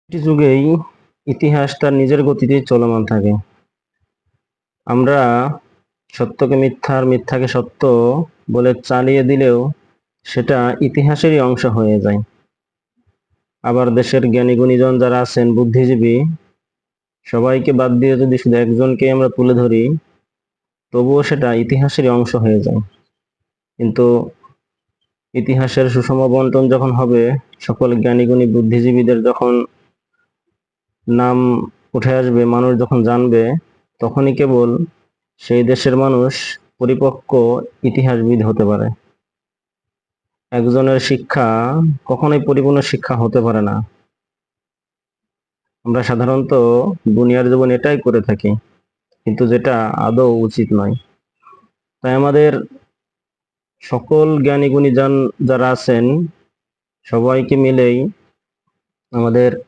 প্রতিটি যুগেই ইতিহাস তার নিজের গতিতে চলমান থাকে। আমরা সত্যকে মিথ্যা আর মিথ্যাকে সত্য বলে চালিয়ে দিলেও সেটা ইতিহাসেরই অংশ হয়ে যায়। আবার দেশের জ্ঞানী গুণীজন যারা আছেন, বুদ্ধিজীবী, সবাইকে বাদ দিয়ে যদি শুধু একজনকে আমরা তুলে ধরি, তবুও সেটা ইতিহাসেরই অংশ হয়ে যায়। কিন্তু ইতিহাসের সুষম বন্টন যখন হবে, সকল জ্ঞানী গুণী বুদ্ধিজীবীদের যখন নাম উঠে আসবে, মানুষ যখন জানবে, তখনই কেবল সেই দেশের মানুষ পরিপক্ক ইতিহাসবিদ হতে পারে। একজনের শিক্ষা কখনোই পরিপূর্ণ শিক্ষা হতে পারে না। আমরা সাধারণত দুনিয়ার জীবন এটাই করে থাকি, কিন্তু যেটা আদৌ উচিত নয়। তাই আমাদের সকল জ্ঞানী গুণী যারা আছেন, সবাইকে মিলেই আমাদের